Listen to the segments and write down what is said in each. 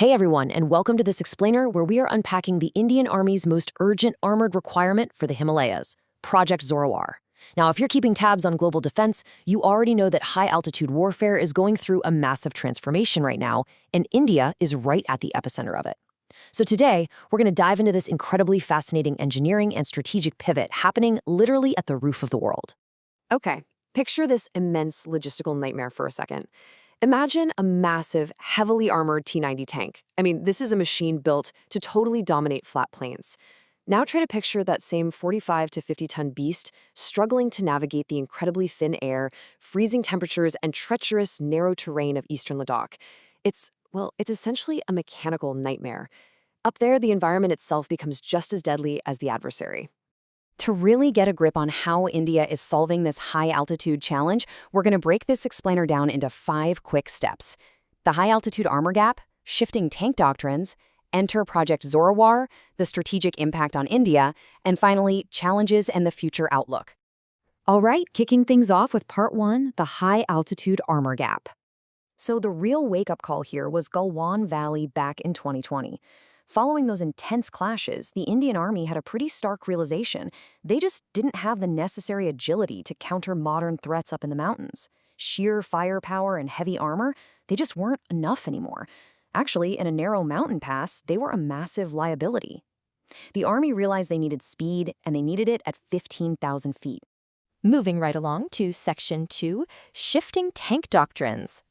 Hey everyone, and welcome to this explainer where we are unpacking the Indian Army's most urgent armored requirement for the Himalayas, Project Zorawar. Now, if you're keeping tabs on global defense, you already know that high-altitude warfare is going through a massive transformation right now, and India is right at the epicenter of it. So today, we're going to dive into this incredibly fascinating engineering and strategic pivot happening literally at the roof of the world. Okay, picture this immense logistical nightmare for a second. Imagine a massive, heavily armored T-90 tank. This is a machine built to totally dominate flat plains. Now try to picture that same 45 to 50-ton beast struggling to navigate the incredibly thin air, freezing temperatures, and treacherous, narrow terrain of eastern Ladakh. It's essentially a mechanical nightmare. Up there, the environment itself becomes just as deadly as the adversary. To really get a grip on how India is solving this high-altitude challenge, we're going to break this explainer down into 5 quick steps. The high-altitude armor gap, shifting tank doctrines, enter Project Zorawar, the strategic impact on India, and finally, challenges and the future outlook. All right, kicking things off with Part 1, the high-altitude armor gap. So the real wake-up call here was Galwan Valley back in 2020. Following those intense clashes, the Indian Army had a pretty stark realization. They just didn't have the necessary agility to counter modern threats up in the mountains. Sheer firepower and heavy armor, they just weren't enough anymore. Actually, in a narrow mountain pass, they were a massive liability. The Army realized they needed speed, and they needed it at 15,000 feet. Moving right along to Section 2, Shifting Tank Doctrines.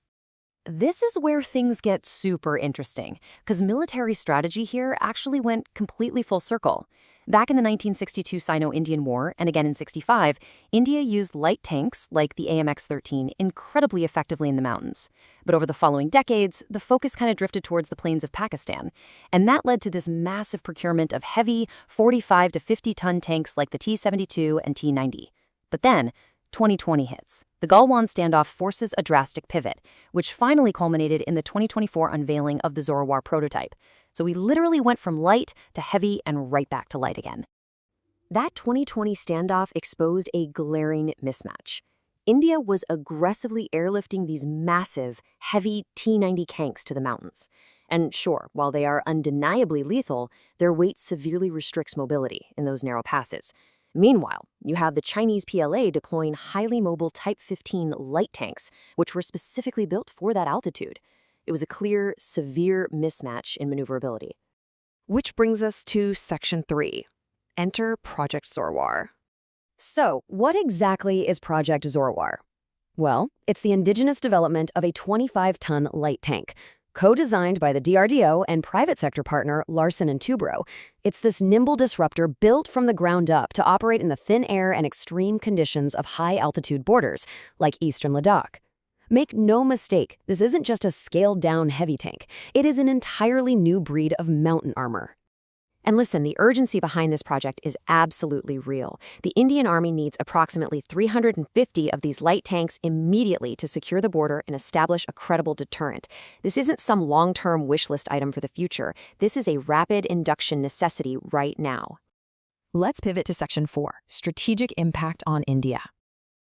This is where things get super interesting, because military strategy here actually went completely full circle. Back in the 1962 Sino-Indian War, and again in '65, India used light tanks, like the AMX-13, incredibly effectively in the mountains. But over the following decades, the focus kind of drifted towards the plains of Pakistan, and that led to this massive procurement of heavy 45 to 50-ton tanks like the T-72 and T-90. But then, 2020 hits. The Galwan standoff forces a drastic pivot, which finally culminated in the 2024 unveiling of the Zorawar prototype. So we literally went from light to heavy and right back to light again. That 2020 standoff exposed a glaring mismatch. India was aggressively airlifting these massive, heavy T-90 tanks to the mountains. And sure, while they are undeniably lethal, their weight severely restricts mobility in those narrow passes. Meanwhile, you have the Chinese PLA deploying highly mobile Type 15 light tanks, which were specifically built for that altitude. It was a clear, severe mismatch in maneuverability. Which brings us to Section 3. Enter Project Zorawar. So, what exactly is Project Zorawar? Well, it's the indigenous development of a 25-ton light tank, co-designed by the DRDO and private sector partner Larsen & Toubro. It's this nimble disruptor built from the ground up to operate in the thin air and extreme conditions of high-altitude borders, like eastern Ladakh. Make no mistake, this isn't just a scaled-down heavy tank. It is an entirely new breed of mountain armor. And listen, the urgency behind this project is absolutely real. The Indian Army needs approximately 350 of these light tanks immediately to secure the border and establish a credible deterrent. This isn't some long-term wish list item for the future. This is a rapid induction necessity right now. Let's pivot to Section 4, Strategic Impact on India.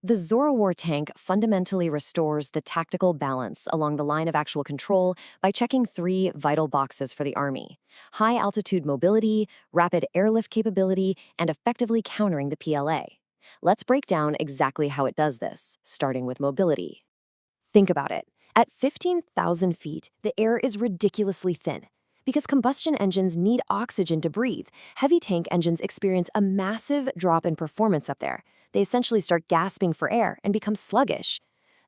The Zorawar tank fundamentally restores the tactical balance along the line of actual control by checking 3 vital boxes for the Army: high-altitude mobility, rapid airlift capability, and effectively countering the PLA. Let's break down exactly how it does this, starting with mobility. Think about it. At 15,000 feet, the air is ridiculously thin. Because combustion engines need oxygen to breathe, heavy tank engines experience a massive drop in performance up there. They essentially start gasping for air and become sluggish.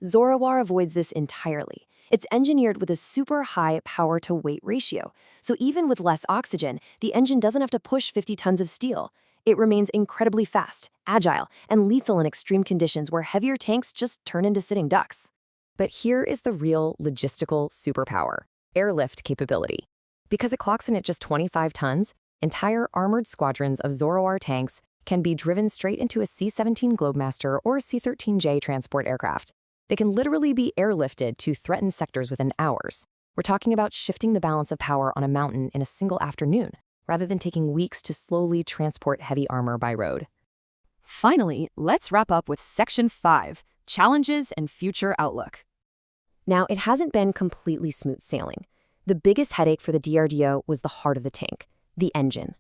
Zorawar avoids this entirely. It's engineered with a super high power-to-weight ratio, so even with less oxygen, the engine doesn't have to push 50 tons of steel. It remains incredibly fast, agile, and lethal in extreme conditions where heavier tanks just turn into sitting ducks. But here is the real logistical superpower: airlift capability. Because it clocks in at just 25 tons, entire armored squadrons of Zorawar tanks can be driven straight into a C-17 Globemaster or a C-13J transport aircraft. They can literally be airlifted to threatened sectors within hours. We're talking about shifting the balance of power on a mountain in a single afternoon, rather than taking weeks to slowly transport heavy armor by road. Finally, let's wrap up with Section 5, Challenges and Future Outlook. Now, it hasn't been completely smooth sailing. The biggest headache for the DRDO was the heart of the tank, the engine.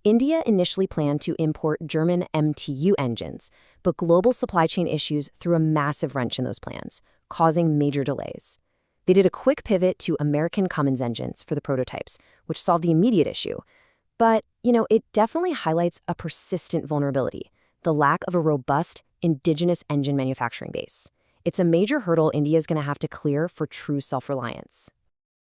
India initially planned to import German MTU engines, but global supply chain issues threw a massive wrench in those plans, causing major delays. They did a quick pivot to American Cummins engines for the prototypes, which solved the immediate issue. But, it definitely highlights a persistent vulnerability, the lack of a robust, indigenous engine manufacturing base. It's a major hurdle India is going to have to clear for true self-reliance.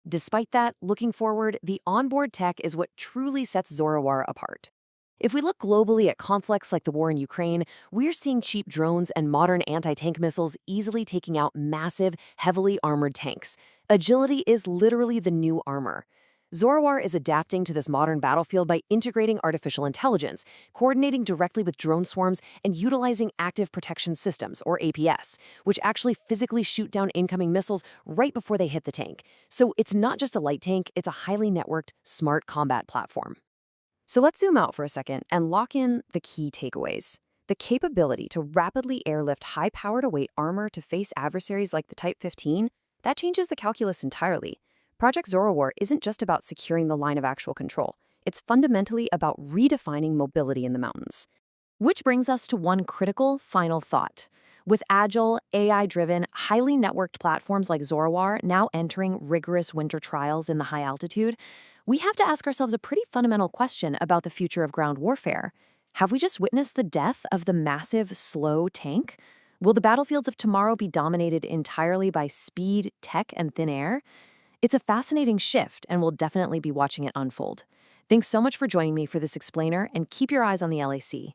Despite that, looking forward, the onboard tech is what truly sets Zorawar apart. If we look globally at conflicts like the war in Ukraine, we're seeing cheap drones and modern anti-tank missiles easily taking out massive, heavily armored tanks. Agility is literally the new armor. Zorawar is adapting to this modern battlefield by integrating artificial intelligence, coordinating directly with drone swarms, and utilizing active protection systems, or APS, which actually physically shoot down incoming missiles right before they hit the tank. So it's not just a light tank, it's a highly networked, smart combat platform. So let's zoom out for a second and lock in the key takeaways. The capability to rapidly airlift high-power-to-weight armor to face adversaries like the Type 15, that changes the calculus entirely. Project Zorawar isn't just about securing the line of actual control. It's fundamentally about redefining mobility in the mountains. Which brings us to one critical final thought. With agile, AI-driven, highly networked platforms like Zorawar now entering rigorous winter trials in the high altitude, we have to ask ourselves a pretty fundamental question about the future of ground warfare. Have we just witnessed the death of the massive, slow tank? Will the battlefields of tomorrow be dominated entirely by speed, tech, and thin air? It's a fascinating shift, and we'll definitely be watching it unfold. Thanks so much for joining me for this explainer, and keep your eyes on the LAC.